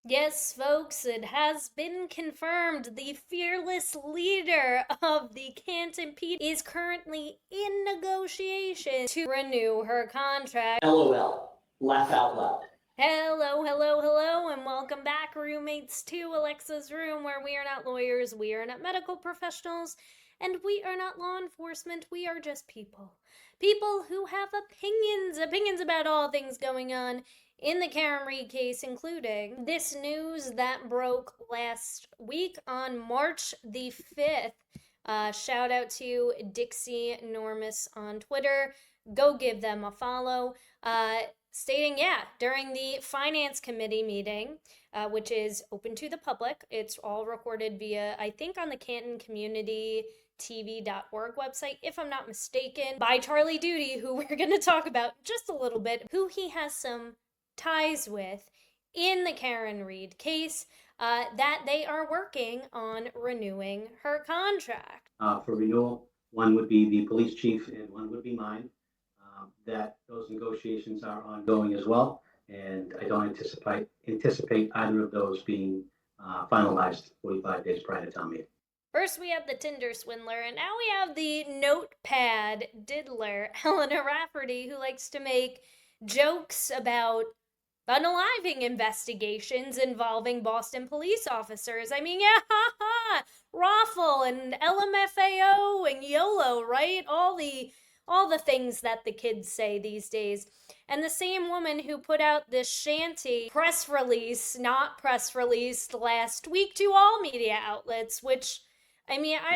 Yes, folks, it has been confirmed the fearless leader of the Canton PD is currently in negotiation to renew her contract. LOL. Laugh out loud. Hello, hello, hello, and welcome back, roommates, to Alexasrewm, where we are not lawyers, we are not medical professionals, and we are not law enforcement, we are just people. People who have opinions about all things going on in the Karen Reed case, including this news that broke last week on March the 5th. Shout out to Dixie Normus on Twitter. Go give them a follow. Stating, during the Finance Committee meeting, which is open to the public, it's all recorded via, I think, on the Canton Community TV.org website, if I'm not mistaken, by Charlie Duty, who we're going to talk about just a little bit, who he has some ties with in the Karen Reed case, that they are working on renewing her contract. For renewal, one would be the police chief and one would be mine. That those negotiations are ongoing as well, and I don't anticipate either of those being finalized 45 days prior to town meeting. First, we have the Tinder swindler, and now we have the notepad diddler, Helena Rafferty, who likes to make jokes about unaliving investigations involving Boston police officers. I mean, yeah, ha ha, Raffle and LMFAO and YOLO, right? All the things that the kids say these days. And the same woman who put out this shanty press release, not press released last week to all media outlets, which, I mean, I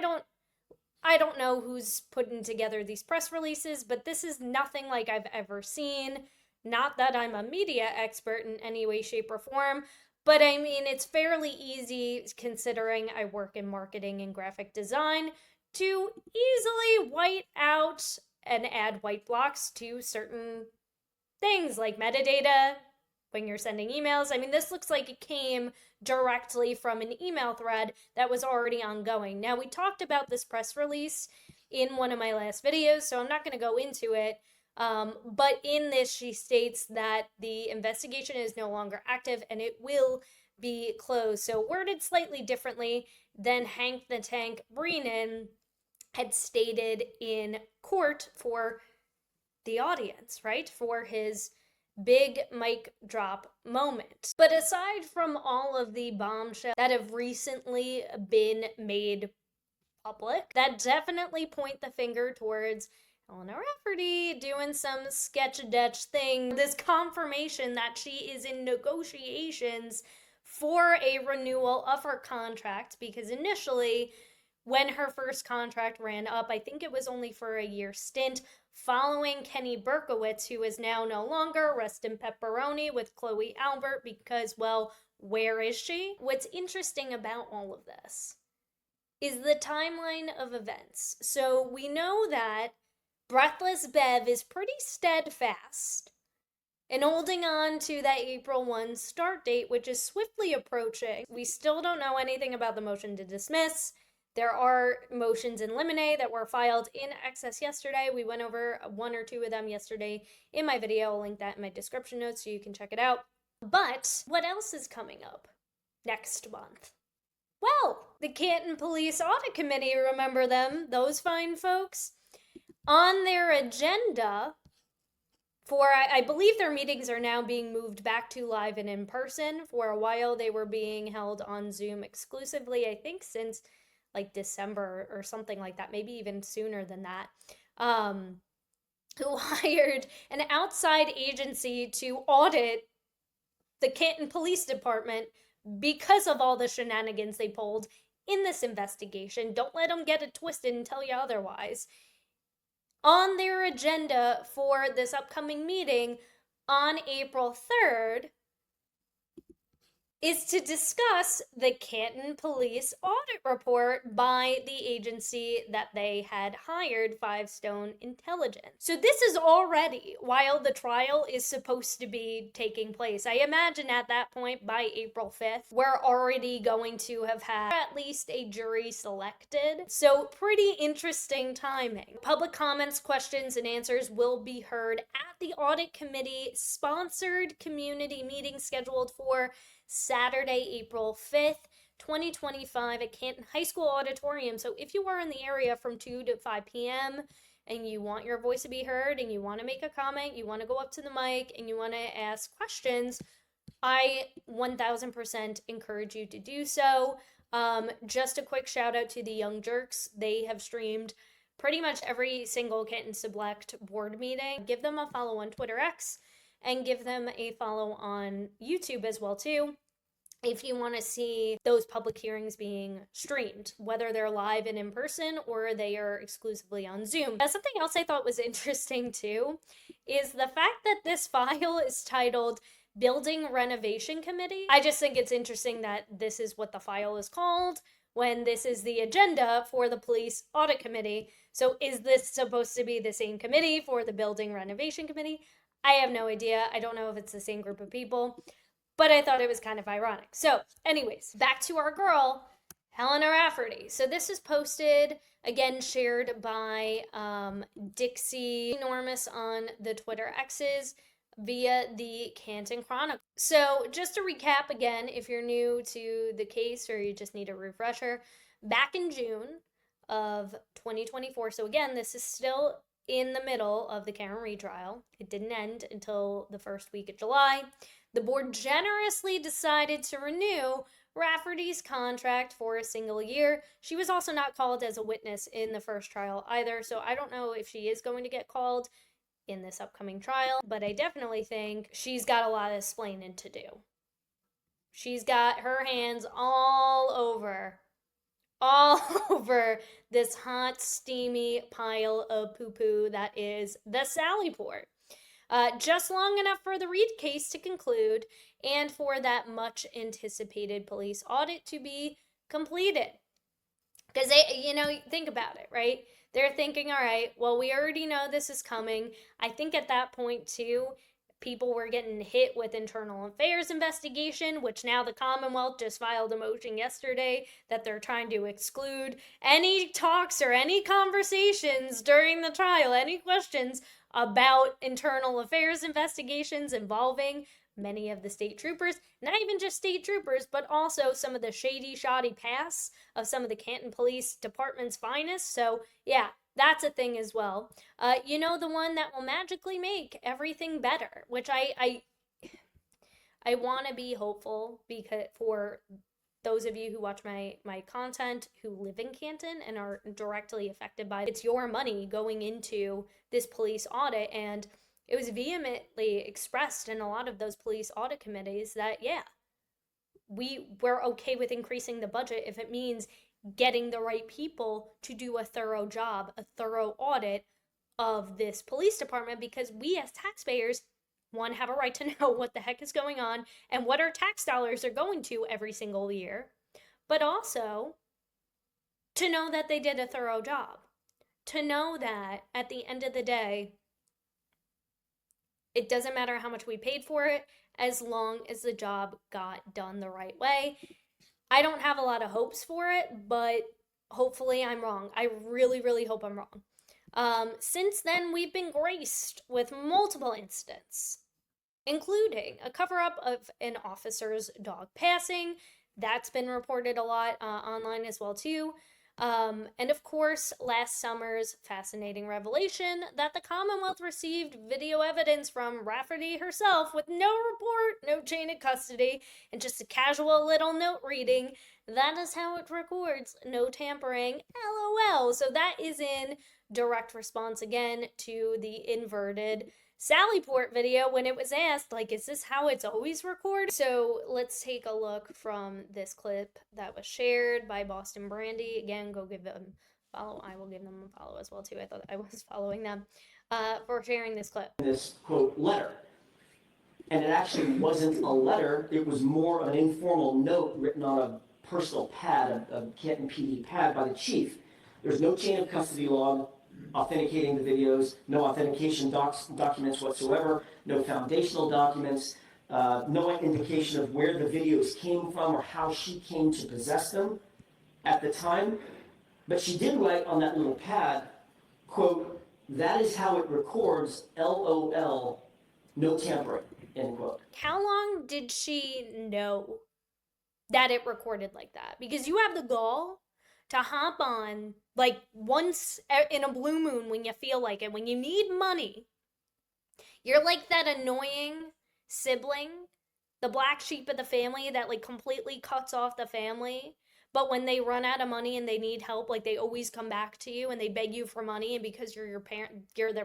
don't know who's putting together these press releases, but this is nothing like I've ever seen. Not that I'm a media expert in any way, shape, or form, but I mean, it's fairly easy considering I work in marketing and graphic design to easily white out and add white blocks to certain things like metadata when you're sending emails. I mean, this looks like it came directly from an email thread that was already ongoing. Now, we talked about this press release in one of my last videos, so I'm not going to go into it. But in this, she states that the investigation is no longer active and it will be closed. So, worded slightly differently than Hank the Tank Breenan had stated in court for the audience, right? For his big mic drop moment. But aside from all of the bombshells that have recently been made public, that definitely point the finger towards Helena Rafferty doing some sketch-detch thing. This confirmation that she is in negotiations for a renewal of her contract, because initially, when her first contract ran up, I think it was only for a year stint, following Kenny Berkowitz, who is now no longer, rest in pepperoni, with Chloe Albert, because, well, where is she? What's interesting about all of this is the timeline of events. So we know that Breathless Bev is pretty steadfast and holding on to that April 1 start date, which is swiftly approaching. We still don't know anything about the motion to dismiss. There are motions in limine that were filed in excess yesterday. We went over one or two of them yesterday in my video. I'll link that in my description notes so you can check it out. But what else is coming up next month? Well, the Canton Police Audit Committee, remember them, those fine folks? On their agenda for, I believe their meetings are now being moved back to live and in person. For a while, they were being held on Zoom exclusively, I think since like December or something like that, maybe even sooner than that, who hired an outside agency to audit the Canton Police Department because of all the shenanigans they pulled in this investigation. Don't let them get it twisted and tell you otherwise. On their agenda for this upcoming meeting on April 3rd is to discuss the Canton Police Audit report by the agency that they had hired, Five Stone Intelligence. So this is already while the trial is supposed to be taking place. I imagine at that point, by April 5th, we're already going to have had at least a jury selected. So pretty interesting timing. Public comments, questions, and answers will be heard at the Audit Committee sponsored community meeting scheduled for Saturday, April 5th, 2025 at Canton High School Auditorium. So if you are in the area from 2 to 5 p.m., and you want your voice to be heard and you want to make a comment, you want to go up to the mic and you want to ask questions, I 1000% encourage you to do so. Just a quick shout out to the Young Jerks. They have streamed pretty much every single Canton Select board meeting. Give them a follow on Twitter X and give them a follow on YouTube as well too, if you want to see those public hearings being streamed, whether they're live and in person or they are exclusively on Zoom. Something else I thought was interesting too is the fact that this file is titled Building Renovation Committee. I just think it's interesting that this is what the file is called when this is the agenda for the Police Audit Committee. So is this supposed to be the same committee for the Building Renovation Committee? I have no idea. I don't know if it's the same group of people, but I thought it was kind of ironic. So anyways, back to our girl, Helena Rafferty. So this is posted, again, shared by Dixie Enormous on the Twitter X's via the Canton Chronicle. So just to recap again, if you're new to the case or you just need a refresher, back in June of 2024, so again, this is still in the middle of the Karen retrial. It didn't end until the first week of July. The board generously decided to renew Rafferty's contract for a single year. She was also not called as a witness in the first trial either, so I don't know if she is going to get called in this upcoming trial, but I definitely think she's got a lot of explaining to do. She's got her hands all over this hot, steamy pile of poo-poo that is the Sallyport. Just long enough for the Reed case to conclude and for that much anticipated police audit to be completed. Because they, think about it, right? They're thinking, all right, well, we already know this is coming. I think at that point, too, people were getting hit with internal affairs investigation, which now the Commonwealth just filed a motion yesterday that they're trying to exclude any talks or any conversations during the trial, any questions about internal affairs investigations involving many of the state troopers, not even just state troopers, but also some of the shady, shoddy past of some of the Canton Police Department's finest. So yeah, that's a thing as well. The one that will magically make everything better, which I want to be hopeful because for those of you who watch my content who live in Canton and are directly affected by it, it's your money going into this police audit, and it was vehemently expressed in a lot of those police audit committees that, yeah, we're okay with increasing the budget if it means getting the right people to do a thorough job, a thorough audit of this police department, because we as taxpayers, one, have a right to know what the heck is going on and what our tax dollars are going to every single year, but also to know that they did a thorough job, to know that at the end of the day, it doesn't matter how much we paid for it, as long as the job got done the right way. I don't have a lot of hopes for it, but hopefully I'm wrong. I really, really hope I'm wrong. Since then, we've been graced with multiple incidents, including a cover-up of an officer's dog passing. That's been reported a lot online as well, too. And of course, last summer's fascinating revelation that the Commonwealth received video evidence from Rafferty herself with no report, no chain of custody, and just a casual little note reading. That is how it records, no tampering, LOL. So that is in direct response again to the inverted Sallyport video when it was asked, like, is this how it's always recorded? So let's take a look from this clip that was shared by Boston Brandy. Again, go give them a follow. I will give them a follow as well, too. I thought I was following them for sharing this clip. This, quote, letter. And it actually wasn't a letter. It was more of an informal note written on a personal pad, a Canton PD pad by the chief. There's no chain of custody log authenticating the videos, no authentication documents whatsoever, no foundational documents, no indication of where the videos came from or how she came to possess them at the time. But she did write on that little pad, quote, that is how it records, LOL, no tampering. end quote. How long did she know that it recorded like that? Because you have the gall to hop on like once in a blue moon when you feel like it, when you need money. You're like that annoying sibling, the black sheep of the family that like completely cuts off the family. But when they run out of money and they need help, like they always come back to you and they beg you for money. And because you're their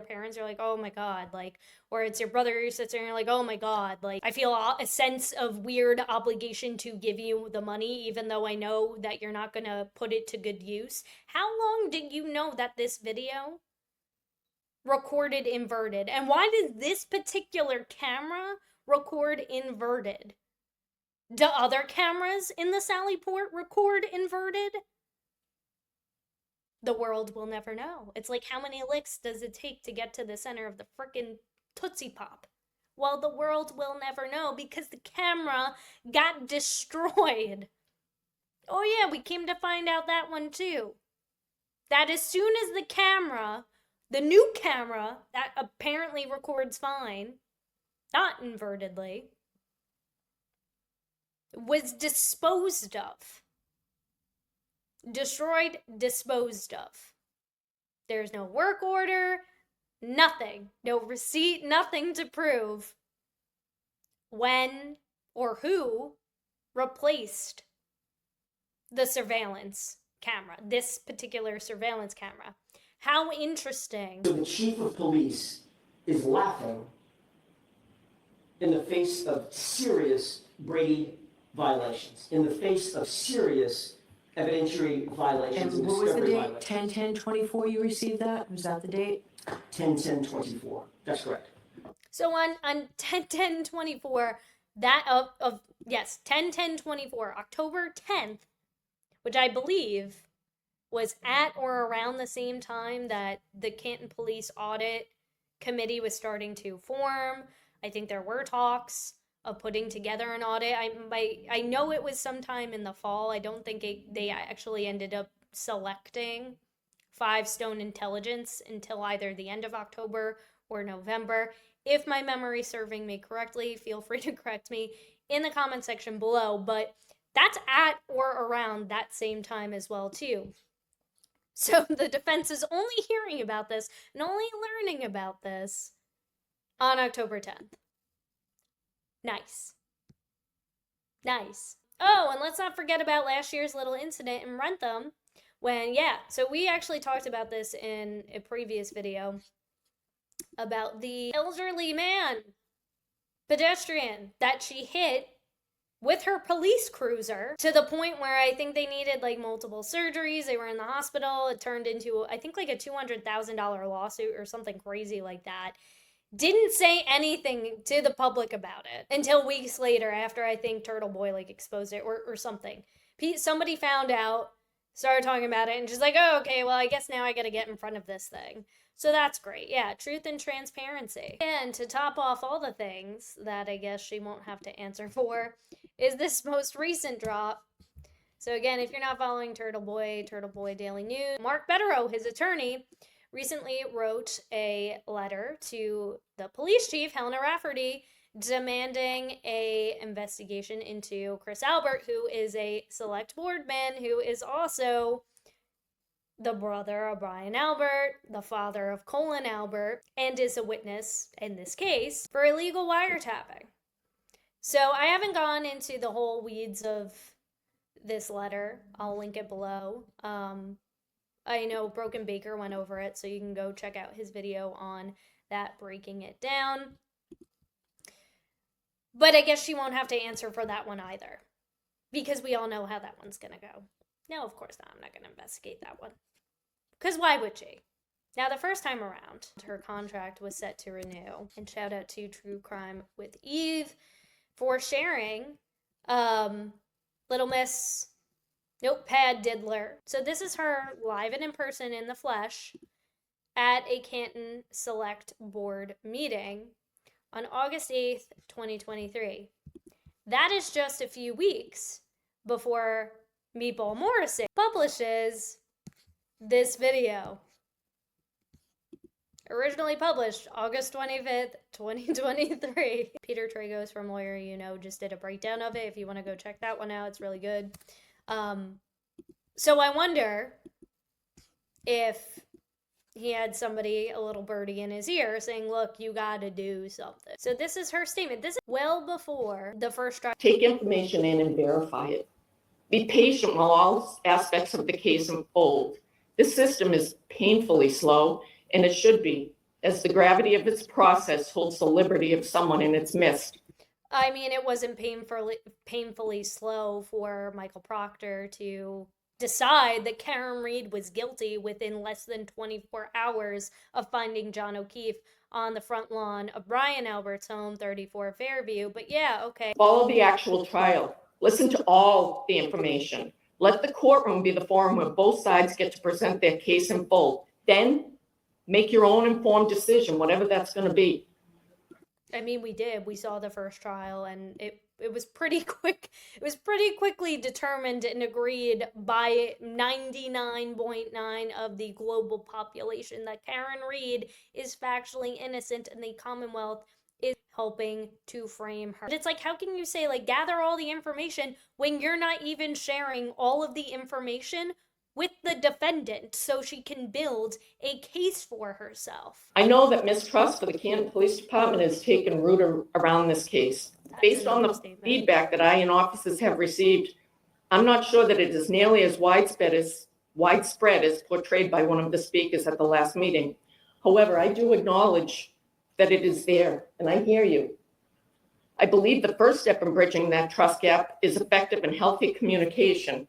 parents, you're like, oh my God, like, or it's your brother or your sister, and you're like, oh my God, like, I feel a sense of weird obligation to give you the money, even though I know that you're not gonna put it to good use. How long did you know that this video recorded inverted? And why did this particular camera record inverted? Do other cameras in the Sally Port record inverted? The world will never know. It's like, how many licks does it take to get to the center of the frickin' Tootsie Pop? Well, the world will never know because the camera got destroyed. Oh yeah, we came to find out that one too. That as soon as the camera, the new camera that apparently records fine, not invertedly, was disposed of. Destroyed, disposed of. There's no work order, nothing. No receipt, nothing to prove when or who replaced the surveillance camera, this particular surveillance camera. How interesting. So the chief of police is laughing in the face of serious Brady violations, in the face of serious evidentiary violations And and what was the discovery date? violations. 10/10/24 you received that? Was that the date? 10/10/24. That's correct. So on 10/10/24, that of yes, 10/10/24, October 10th, which I believe was at or around the same time that the Canton Police Audit Committee was starting to form. I think there were talks of putting together an audit. I know it was sometime in the fall. I don't think they actually ended up selecting Five Stone Intelligence until either the end of October or November. If my memory serving me correctly, feel free to correct me in the comment section below, but that's at or around that same time as well too. So the defense is only hearing about this and only learning about this on October 10th. Nice. Nice. Oh, and let's not forget about last year's little incident in Rentham when, so we actually talked about this in a previous video about the elderly man, pedestrian, that she hit with her police cruiser to the point where I think they needed like multiple surgeries. They were in the hospital. It turned into, I think, like a $200,000 lawsuit or something crazy like that. Didn't say anything to the public about it until weeks later after I think Turtle Boy like exposed it or something. Somebody found out, started talking about it, and just like, oh, okay, well, I guess now I gotta get in front of this thing. So that's great. Yeah, truth and transparency. And to top off all the things that I guess she won't have to answer for is this most recent drop. So again, if you're not following Turtle Boy Daily News, Mark Betterow, his attorney, recently wrote a letter to the police chief, Helena Rafferty, demanding a investigation into Chris Albert, who is a select board man, who is also the brother of Brian Albert, the father of Colin Albert, and is a witness in this case for illegal wiretapping. So I haven't gone into the whole weeds of this letter. I'll link it below. I know Broken Baker went over it, so you can go check out his video on that, breaking it down. But I guess she won't have to answer for that one either, because we all know how that one's gonna go. No, of course not. I'm not gonna investigate that one. Because why would she? Now, the first time around, her contract was set to renew. And shout out to True Crime with Eve for sharing Little Miss Notepad Diddler. So this is her live and in person in the flesh at a Canton Select Board meeting on August 8th, 2023. That is just a few weeks before Meatball Morrissey publishes this video. Originally published August 25th, 2023. Peter Tragos from Lawyer You Know just did a breakdown of it. If you want to go check that one out, it's really good. So I wonder if he had somebody, a little birdie in his ear, saying, look, you gotta do something. So this is her statement. This is well before the first trial. Take information in and verify it. Be patient while all aspects of the case unfold. This system is painfully slow, and it should be, as the gravity of its process holds the liberty of someone in its midst. I mean, it wasn't painfully slow for Michael Proctor to decide that Karen Reed was guilty within less than 24 hours of finding John O'Keefe on the front lawn of Brian Albert's home, 34 Fairview. But yeah, okay. Follow the actual trial. Listen to all the information. Let the courtroom be the forum where both sides get to present their case in full. Then make your own informed decision, whatever that's going to be. I mean, we did. We saw the first trial, and it was pretty quick. It was pretty quickly determined and agreed by 99.9% of the global population that Karen Reed is factually innocent, and the Commonwealth is helping to frame her. But it's like, how can you say, like, gather all the information when you're not even sharing all of the information with the defendant so she can build a case for herself? I know that mistrust for the Canton Police Department has taken root around this case. Based on the feedback that I and officers have received, I'm not sure that it is nearly as widespread as portrayed by one of the speakers at the last meeting. However, I do acknowledge that it is there, and I hear you. I believe the first step in bridging that trust gap is effective and healthy communication.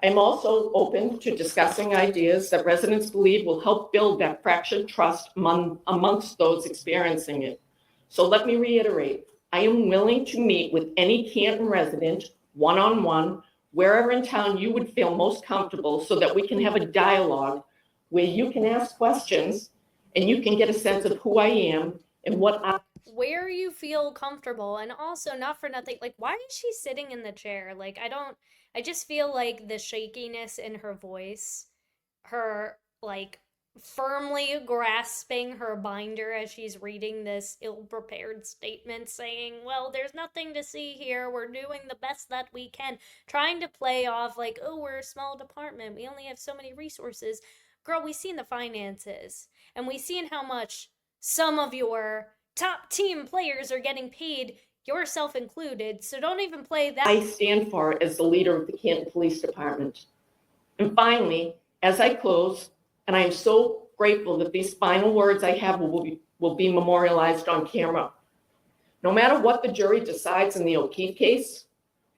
I'm also open to discussing ideas that residents believe will help build that fractured trust amongst those experiencing it. So let me reiterate, I am willing to meet with any Canton resident one-on-one, wherever in town you would feel most comfortable, so that we can have a dialogue where you can ask questions and you can get a sense of who I am and where you feel comfortable. And also, not for nothing, like, why is she sitting in the chair? Like, I just feel like the shakiness in her voice, her, like, firmly grasping her binder as she's reading this ill-prepared statement saying, well, there's nothing to see here, we're doing the best that we can, trying to play off like, oh, we're a small department, we only have so many resources. Girl, we've seen the finances, and we've seen how much some of your top team players are getting paid, yourself included, so don't even play that. I stand for as the leader of the Canton Police Department. And finally, as I close, and I am so grateful that these final words I have will be memorialized on camera. No matter what the jury decides in the O'Keefe case,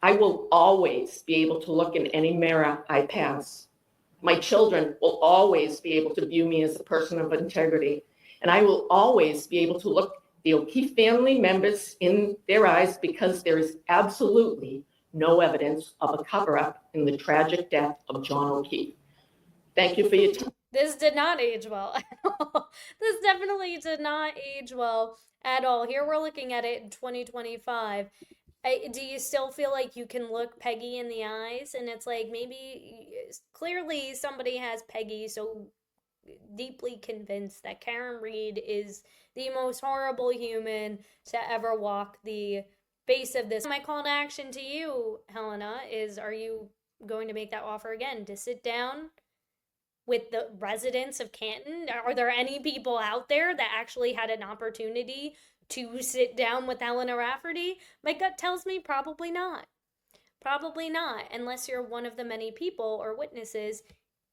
I will always be able to look in any mirror I pass. My children will always be able to view me as a person of integrity, and I will always be able to look the O'Keefe family members in their eyes, because there is absolutely no evidence of a cover-up in the tragic death of John O'Keefe. Thank you for your time. This did not age well at all. This definitely did not age well at all. Here we're looking at it in 2025. Do you still feel like you can look Peggy in the eyes? And it's like, maybe, clearly somebody has Peggy so deeply convinced that Karen Reed is the most horrible human to ever walk the face of this. My call to action to you, Helena, is, are you going to make that offer again to sit down with the residents of Canton? Are there any people out there that actually had an opportunity to sit down with Helena Rafferty? My gut tells me probably not. Probably not, unless you're one of the many people or witnesses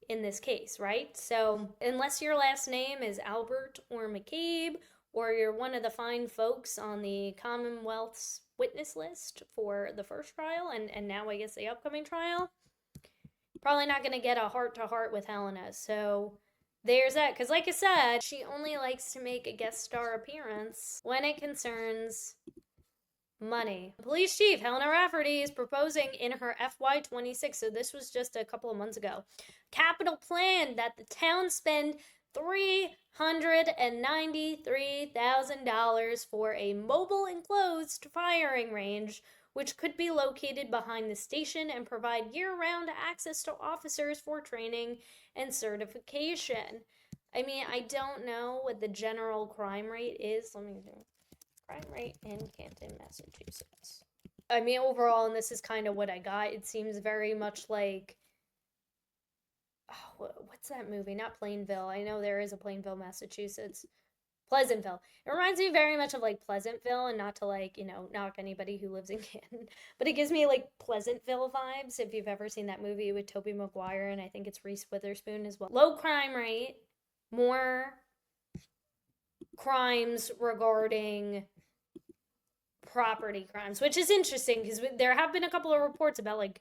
in this case, right? So unless your last name is Albert or McCabe, or you're one of the fine folks on the Commonwealth's witness list for the first trial, and now I guess the upcoming trial, probably not going to get a heart-to-heart with Helena. So there's that. Because like I said, she only likes to make a guest star appearance when it concerns money. Police Chief Helena Rafferty is proposing in her FY26, so this was just a couple of months ago, capital plan that the town spend $393,000 for a mobile enclosed firing range, which could be located behind the station and provide year-round access to officers for training and certification. I mean, I don't know what the general crime rate is. Let me do crime rate in Canton, Massachusetts. I mean, overall, and this is kind of what I got, it seems very much like, oh, what's that movie? Not Plainville. I know there is a Plainville, Massachusetts. Pleasantville. It reminds me very much of like Pleasantville, and not to like, knock anybody who lives in Canton, but it gives me like Pleasantville vibes if you've ever seen that movie with Tobey Maguire, and I think it's Reese Witherspoon as well. Low crime rate, more crimes regarding property crimes, which is interesting because there have been a couple of reports about like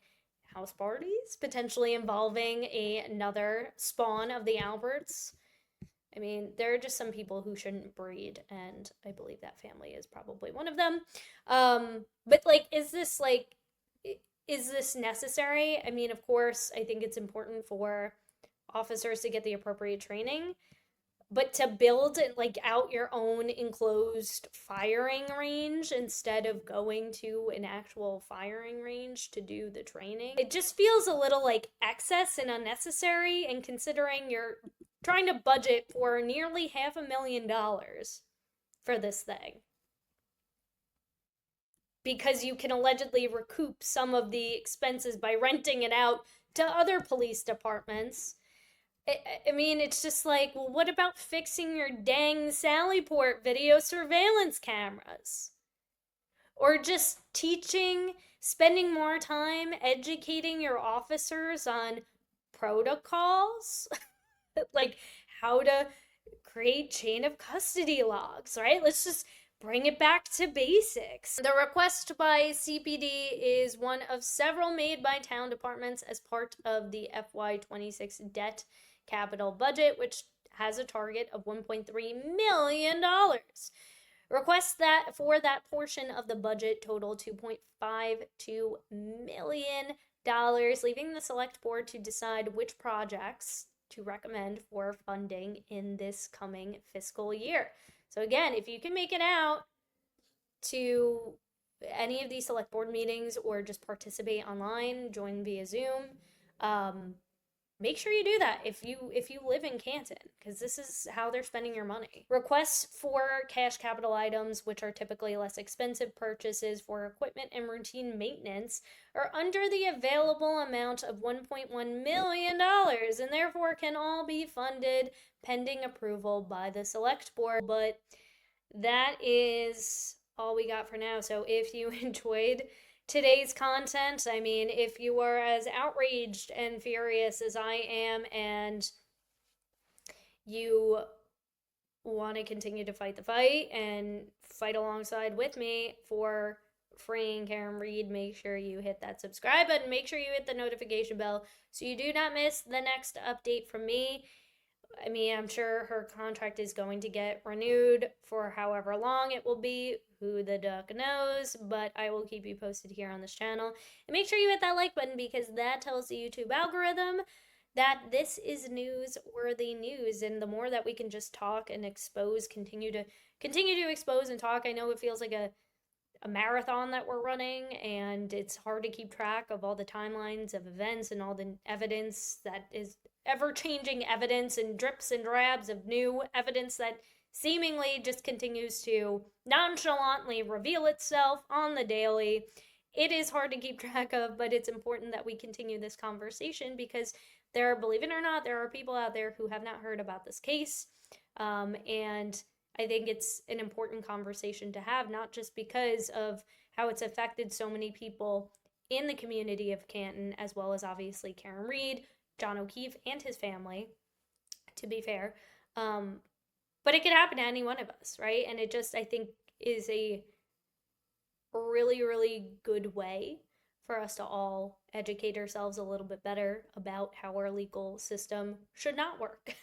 house parties potentially involving another spawn of the Alberts. I mean, there are just some people who shouldn't breed, and I believe that family is probably one of them. But like, is this necessary? I mean, of course, I think it's important for officers to get the appropriate training, but to build like out your own enclosed firing range instead of going to an actual firing range to do the training, it just feels a little like excess and unnecessary. And considering you're trying to budget for nearly $500,000 for this thing, because you can allegedly recoup some of the expenses by renting it out to other police departments. I mean, it's just like, well, what about fixing your dang Sallyport video surveillance cameras? Or just spending more time educating your officers on protocols? Like how to create chain of custody logs, right? Let's just bring it back to basics. The request by CPD is one of several made by town departments as part of the FY26 debt capital budget, which has a target of $1.3 million. Requests that for that portion of the budget total $2.52 million, leaving the select board to decide which projects to recommend for funding in this coming fiscal year. So again, if you can make it out to any of these select board meetings or just participate online, join via Zoom, make sure you do that if you live in Canton, because this is how they're spending your money. Requests for cash capital items, which are typically less expensive purchases for equipment and routine maintenance, are under the available amount of $1.1 million and therefore can all be funded pending approval by the select board. But that is all we got for now. So if you enjoyed today's content, I mean, if you are as outraged and furious as I am, and you want to continue to fight the fight and fight alongside with me for freeing Karen Reed, make sure you hit that subscribe button, make sure you hit the notification bell so you do not miss the next update from me. I mean, I'm sure her contract is going to get renewed for however long it will be. Who the duck knows? But I will keep you posted here on this channel. And make sure you hit that like button, because that tells the YouTube algorithm that this is newsworthy news. And the more that we can just talk and expose, continue to expose and talk. I know it feels like a marathon that we're running, and it's hard to keep track of all the timelines of events and all the evidence that is ever-changing evidence and drips and drabs of new evidence that seemingly just continues to nonchalantly reveal itself on the daily. It is hard to keep track of, but it's important that we continue this conversation, because believe it or not, there are people out there who have not heard about this case, and I think it's an important conversation to have, not just because of how it's affected so many people in the community of Canton, as well as obviously Karen Reed, John O'Keefe, and his family, to be fair. But it could happen to any one of us, right? And it just, I think, is a really, really good way for us to all educate ourselves a little bit better about how our legal system should not work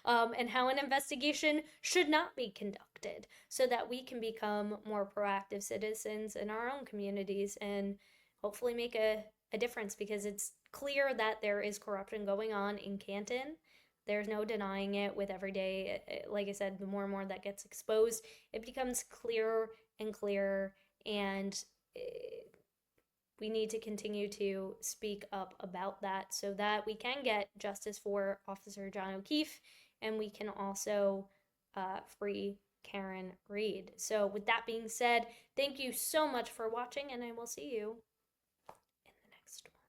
and how an investigation should not be conducted, so that we can become more proactive citizens in our own communities and hopefully make a difference, because it's clear that there is corruption going on in Canton. There's no denying it. With every day, like I said, the more and more that gets exposed, it becomes clearer and clearer, and we need to continue to speak up about that so that we can get justice for Officer John O'Keefe and we can also free Karen Reed. So with that being said, thank you so much for watching, and I will see you in the next one.